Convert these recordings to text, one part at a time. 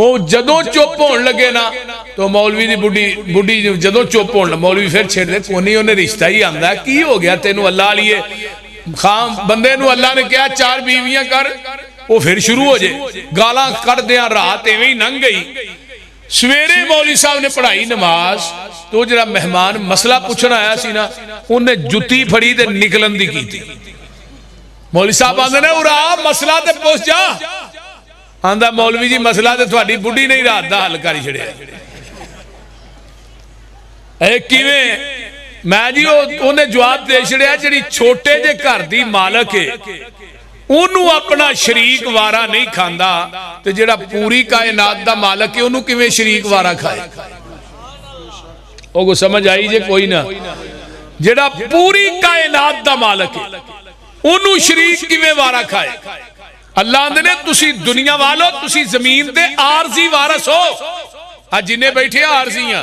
وہ جدوں چپ ہون لگے نا تو مولوی دی بڈھی جدوں چپ ہون مولوی پھر چھڑ دے کونی انہیں رشتہ ہی آندا کی ہو گیا تینوں اللہ لیے خام بندے نو اللہ نے کہا 4 بیویاں کر وہ پھر شروع ہو جائے گالاں کر دیاں رات ایویں ہی لنگ گئی سویرے مولوی صاحب نے پڑھائی نماز تو جڑا مہمان مسئلہ پوچھنا آیا سی نا انہیں جتی پھڑی تے نکلن دی کی تھی مولوی صاحب آندے نے اورا مسئلہ تے پوچھ جا آندہ مولوی جی مسئلہ تے تھوڑی بڈھی نہیں رات دا حل کری چھڑے ایک کیویں میں جی انہیں جواب دے چھڑیا جڑی چھوٹے جے گھر دی مالک ہے انہوں اپنا شریک وارا نہیں کھاندا تے جڑا پوری کائنات دا مالک ہے انہوں کیویں شریک وارا کھائے او کو سمجھ آئی جے کوئی نہ جڑا پوری کائنات دا مالک ہے انہوں شریک کیویں وارا کھائے اللہ آندے نے تسی دنیا والو تسی زمین دے عارضی وارث ہو آج جنہیں بیٹھے عارضیاں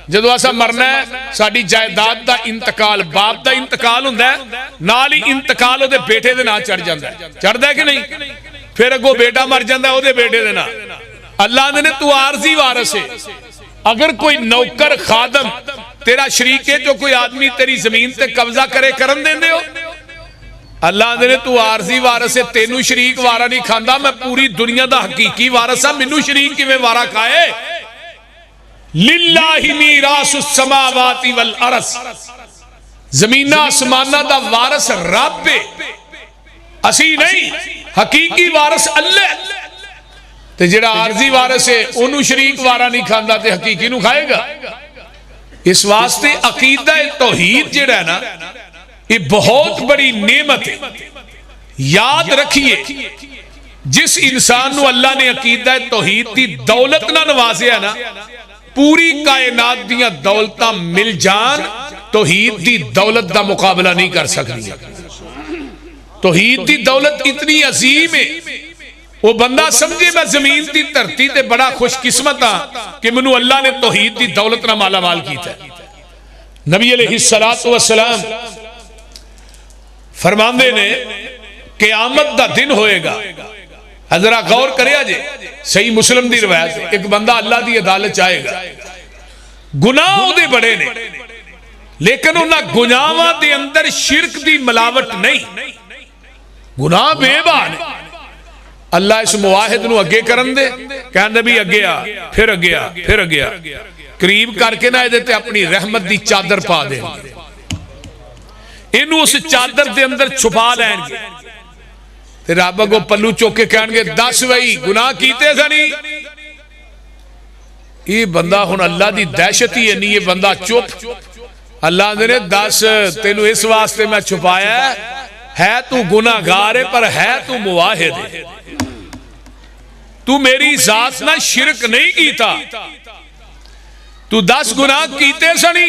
جدو ایسا مرنا ہے ساڑھی جائیداد دا انتقال باپ دا انتقال ہوندہ ہے نالی انتقال ہو دے بیٹے دے نا چڑھ جاندہ ہے چڑھ دے کہ نہیں پھر اگو بیٹا مر جاندہ ہے ہو دے بیٹے دے نا اللہ نے تو عارضی وارث ہے اگر کوئی نوکر خادم تیرا شریک ہے جو کوئی آدمی تیری زمین تے قبضہ کرے کرن دیں دے ہو اللہ نے تو عارضی وارث ہے تینو شریک وارا نہیں کھاندہ میں پوری دنیا دا حقیقی وارث ہے منو شریک کی میں وارا کھائے للہ میراث السماوات والارض زمینہ آسمانہ دا وارث رب ہے اسی نہیں حقیقی وارث اللہ تے جڑا عارضی وارث ہے انہوں شریک وارا نہیں کھاندہ تے حقیقی نو کھائے گا اس واسطے عقیدہ توحید جڑا ہے نا یہ بہت بڑی نعمت ہے یاد رکھیے جس انسان نو اللہ نے عقیدہ توحید دی دولت نہ نوازے ہے نا پوری کائنات دیاں دولتاں مل جان توحید دی دولت دا مقابلہ نہیں کر سکتی توحید دی دولت اتنی عظیم ہے وہ بندہ سمجھے میں زمین دی دھرتی تے بڑا خوش قسمت ہاں کہ منو اللہ نے توحید دی دولت نہ مالا مال کی تھا نبی علیہ السلام فرماندے نے قیامت دا دن ہوئے گا حضرہ غور کرے آجے صحیح مسلم دی روایت ہے ایک بندہ اللہ دی عدالت چاہے گا گناہ دے بڑے نے لیکن انہاں گناہاں دے اندر شرک دی ملاوٹ نہیں گناہ بے بان اللہ اس مواحد نو اگے کرن دے کہن نبی اگے آ پھر اگے آ پھر اگے آ قریب کر کے نہ دیتے اپنی رحمت دی چادر پا دیں انہوں اس چادر دے اندر چھپا لین گے تے رب کو پلو چوکے کہن گے 10 وہی گناہ کیتے تھا نہیں یہ بندہ ہن اللہ دی دہشت ہی ہے نہیں یہ بندہ چپ اللہ نے 10 تینو اس واسطے میں چھپایا ہے تو گناہ گار ہے پر ہے تو مواحد ہے تو میری ذات نہ شرک نہیں کیتا تو 10 گناہ کیتے سنی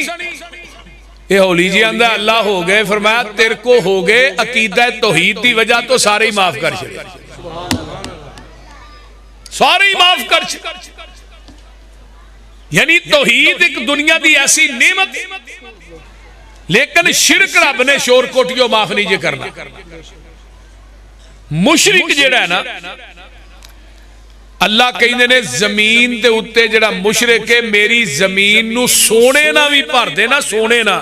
یہ ہولی جی اندہ اللہ ہو گئے فرمایا تیرے کو ہو گئے عقیدہ توحید دی وجہ تو سارے ہی معاف کر چھڑے سارے ہی معاف کر چھڑے یعنی توحید ایک دنیا دی ایسی نعمت لیکن شرک رب نے شور کوٹیوں معاف نہیں جے کرنا مشرک جڑا ہے نا اللہ کہیں نے زمین دے اتے جڑا مشرک ہے میری زمین نو سونے نہ بھی پار دے نا سونے نہ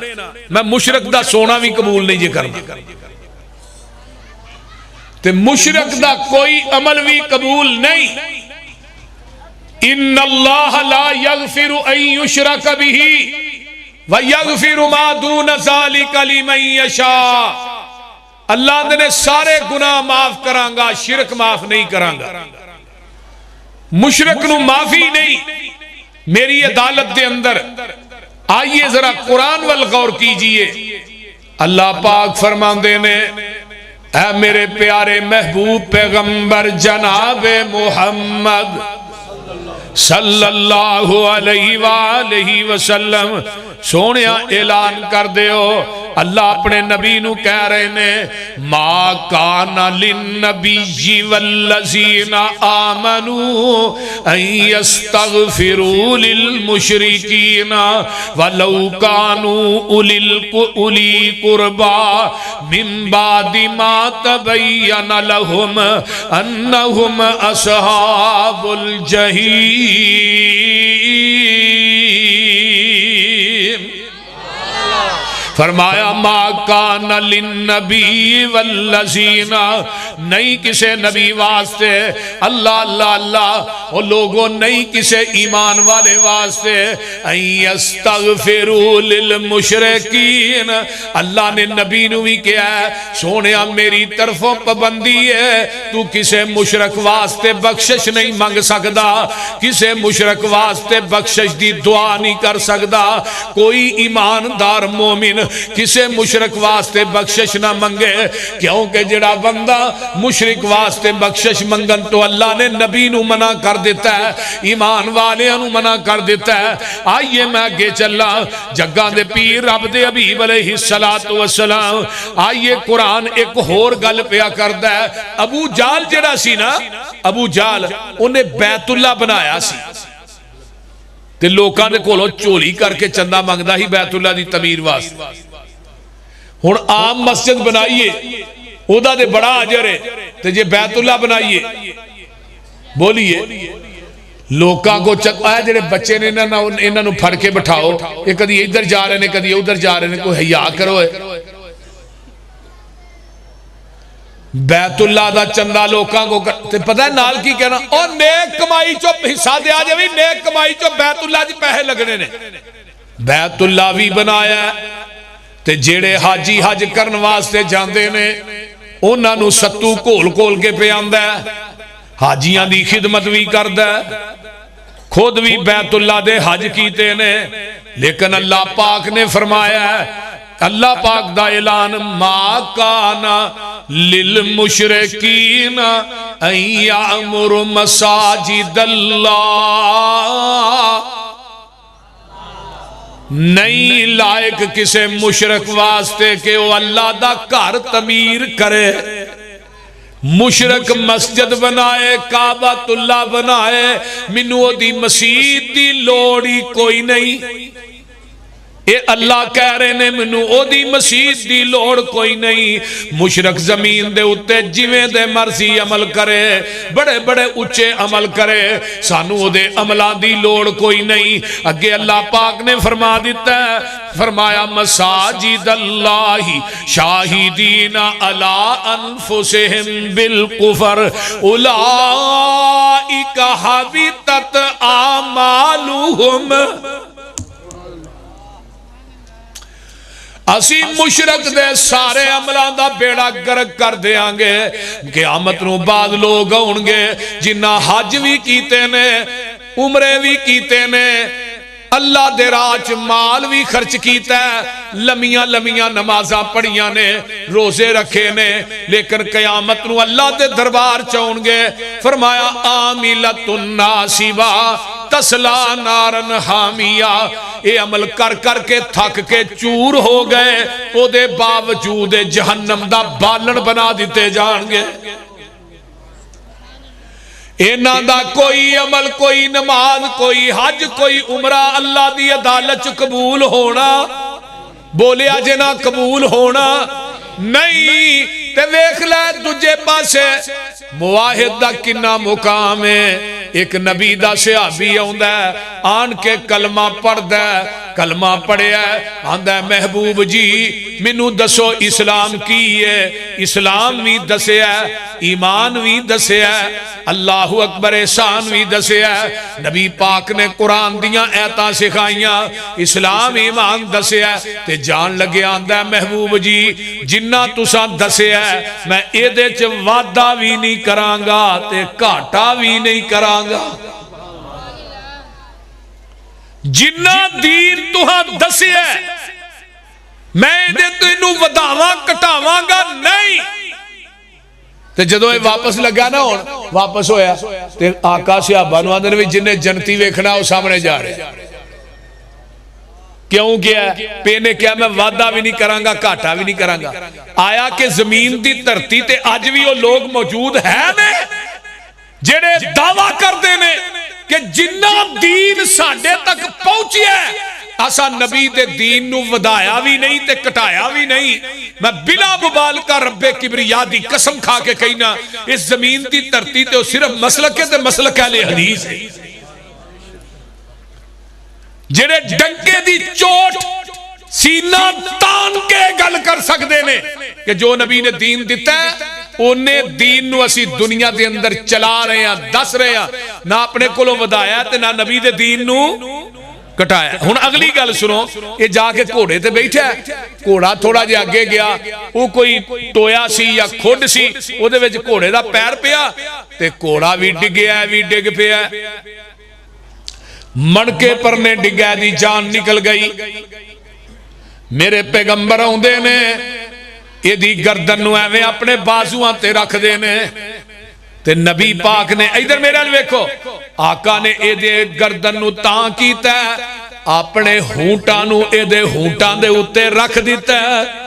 میں مشرک دا سونا بھی قبول نہیں جے کرنا تے مشرک دا کوئی عمل بھی قبول نہیں ان اللہ لا یغفر ان یشرک به ویغفر ما دون ذالک لمن یشاء اللہ نے سارے گناہ معاف کرانگا شرک معاف نہیں کرانگا مشرک نو معافی نہیں میری عدالت دے اندر آئیے ذرا قرآن والغور کیجئے اللہ پاک فرماندے نے اے میرے پیارے محبوب پیغمبر جناب محمد صلی اللہ علیہ وآلہ وسلم سونیا اعلان کر دے ہو اللہ اپنے نبی نو کہہ رہے نے ما کان للنبی والذین آمنوا ان یستغفروا للمشرکین ولو کانوا اولی قربا من بعد ما تبین لهم انہم اصحاب الجحیم فرمایا ما کان للنبی والذین نہیں کسے نبی واسطے اللہ اللہ اللہ وہ لوگوں نہیں کسے ایمان والے واسطے ان یستغفروا للمشرکین اللہ نے نبی نو بھی کیا ہے سونیا میری طرفوں پابندی ہے تو کسے مشرک واسطے بخشش نہیں مانگ سکدا کسے مشرک واسطے بخشش دی دعا نہیں کر سکدا کوئی ایماندار مومن کسے مشرک واسطے بخشش نہ منگے کیونکہ جڑا بندہ مشرک واسطے بخشش منگن تو اللہ نے نبی نو منع کر دیتا ہے ایمان والے نو منع کر دیتا ہے آئیے میں آگے چلا جگہ دے پیر رب دے حبیب علیہ السلام آئیے قرآن ایک ہور گل پیا کردا ہے ابو جال جڑا سی نا ابو جال انہیں بیت اللہ بنایا سی تے لوکاں دے کولوں چولی کر کے چندہ منگدا ہی بیت اللہ دی تعمیر واسطے ہن عام مسجد بنائیے اودا دے بڑا اجر ہے تے جے بیت اللہ بنائیے بولیے لوکاں کو آیا جڑے بچے نے انہاں نو پھڑ کے بٹھاؤ یہ کدی ادھر جا رہے نے کدی ادھر جا رہے نے کوئی حیا کرو ہے بیت اللہ دا چندہ لوکاں کو تے پتہ ہے نال کی کہنا اور نیک کمائی چو حصہ دیا جائے نیک کمائی چو بیت اللہ جی پہے لگنے نے بیت اللہ بھی بنایا ہے تے جیڑے حاجی حج کرن واسطے جاندے نے انہاں نو ستو کول کول کے پہ آندا ہے حاجیاں دی خدمت بھی کردا ہے خود بھی بیت اللہ دے حج کیتے نے لیکن اللہ پاک نے فرمایا ہے اللہ پاک دا اعلان ما کانا للمشرکین ان یعمر مساجد اللہ نہیں لائق کسے مشرک واسطے کہ وہ اللہ دا گھر تعمیر کرے مشرک مسجد بنائے کعبۃ اللہ بنائے منو دی مسجد دی لوڑی کوئی نہیں اے اللہ کہہ رہے نے منو او دی مسجد دی لوڑ کوئی نہیں مشرک زمین دے اتے جویں دے مرضی عمل کرے بڑے بڑے اچھے عمل کرے سانو او دے عملان دی لوڑ کوئی نہیں اگے اللہ پاک نے فرما دیتا ہے فرمایا مساجد اللہ شاہدین علی انفسہم بالکفر اولئک حبطت اعمالہم اسی مشرک دے سارے عملان دا بیڑا گرک کر دیاں گے قیامت نو بعد لوگ ہوں گے جنہ حج بھی کیتے نے عمرے بھی کیتے نے اللہ دے راج مال بھی خرچ کیتا ہے لمیاں لمیاں نمازاں پڑھیاں نے روزے رکھے نے لیکن قیامت نو اللہ دے دربار چاؤں گے فرمایا عاملۃ ناصبہ تسلا نارن حامیہ اے عمل کر کر کے تھک کے چور ہو گئے او دے باوجود جہنم دا بالن بنا دیتے جان گے اینا دا کوئی عمل کوئی نماز کوئی حج کوئی عمرہ اللہ دی عدالت قبول ہونا بولے آجے نہ قبول ہونا نہیں تے ویکھ لے تجھے پاسے مواحد دا کنہ مقام ہے ایک نبی دا صحابی آندا ہے آن کے کلمہ پڑھ دے کلمہ پڑھے ہے آندا ہے محبوب جی منو دسو اسلام کی ہے اسلام بھی دسے ہے ایمان بھی دسے ہے اللہ اکبر احسان بھی دسے ہے نبی پاک نے قرآن دیاں ایتاں سکھائیاں اسلام ایمان دسے ہے تے جان لگے آندا ہے محبوب جی جنہ تساں دسے ہے میں ایدے چ وعدہ بھی نہیں کرانگا تے گھاٹا بھی نہیں کرانگا جنہ دین تہاں دسے ہے میں ایدے تو انہوں وداواں کٹاواں گا نہیں تے جدو یہ واپس لگا نا ہون واپس ہویا تے آقا صحابہ نو آندے نے جنہیں جنتی ویکھنا وہ سامنے جا رہے کیوں گیا پے نے کیا میں وعدہ بھی نہیں کرانگا گھاٹا بھی نہیں کرانگا آیا کہ زمین دی دھرتی تے اج بھی وہ لوگ موجود ہیں نے جڑے دعویٰ کردے نے کہ جنہ دین ساڈے تک پہنچیا ہے اسا نبی دے دین نو ودایا بھی نہیں تے کٹایا بھی نہیں میں بلا مبالغہ رب کبریا دی قسم کھا کے کہنا اس زمین دی دھرتی تے صرف مسلک تے مسلک اہل حدیث ہے جڑے ڈنکے دی چوٹ سینہ تان کے گل کر سکتے نے کہ جو نبی نے دین دیتا ہے انہیں دین نو اسی دنیا دے اندر چلا رہے ہیں دس رہے ہیں نہ اپنے کولوں ودایا تے نہ نبی دے دین نو کٹایا ہن اگلی گل سنو یہ جا کے گھوڑے تے بیٹھا ہے گھوڑا تھوڑا جہا اگے گیا وہ کوئی ٹویا سی یا کھڈ سی او دے وچ گھوڑے دا پیر پیا تے گھوڑا بھی ڈگیا بھی ڈگ پیا مڑکے پرنے ڈگیا دی جان نکل گئی میرے پیغمبر آندے نے یہ دی گردن نو ایویں اپنے بازواں تے رکھ دے نے تے نبی پاک نے ادھر میرے ال ویکھو آقا نے اے دے گردن نو تاں کیتا ہے اپنے ہونٹاں نو اے دے ہونٹاں دے اوتے رکھ دیتا ہے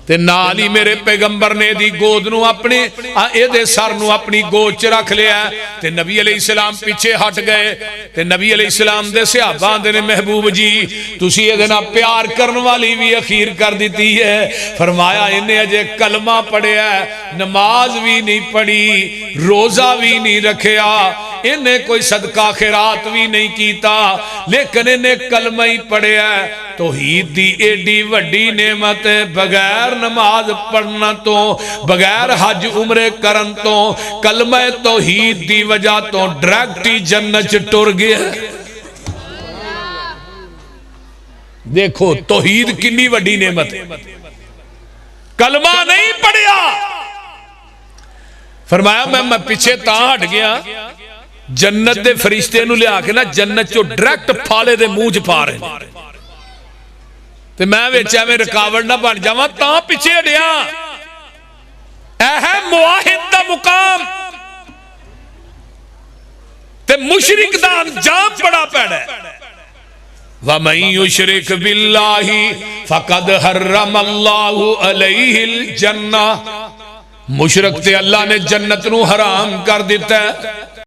تے نال ہی میرے پیغمبر نے دی گود نو اپنے اے دے سر نو اپنی گود چ رکھ لیا تے نبی علیہ السلام پیچھے ہٹ گئے تے نبی علیہ السلام دے صحابہ آندے نے محبوب جی تسی اے دے نال پیار کرن والی بھی اخیر کر دیتی ہے فرمایا انہیں اجے کلمہ پڑھیا نماز بھی نہیں پڑھی روزہ بھی نہیں رکھیا انہیں کوئی صدقہ خیرات بھی نہیں کیتا لیکن انہیں کلمہ ہی پڑھیا توحید دی ایڈی وڈی نعمت بغیر نماز پڑھنا تو بغیر حج عمرے کرن تو کلمہ توحید دی وجہ تو ڈائریکٹ جنت ٹر گیا دیکھو توحید کنی وڈی نعمت کلمہ نہیں پڑھیا فرمایا میں پیچھے تاں ہٹ گیا جنت دے فرشتے نو لیا کے نا جنت چو ڈائریکٹ پھالے دے منہ چ پا رہے تے میں ویچا میں رکاوٹ نہ بن جاواں تاں پیچھے ہٹیا اہم موحد دا مقام تے مشرک دا انجام بڑا پیڑا ہے وَمَن يُشْرِكْ بِاللَّهِ فَقَدْ حَرَّمَ اللَّهُ عَلَيْهِ الْجَنَّةِ مشرک تے اللہ نے جنت نو حرام کر دیتا ہے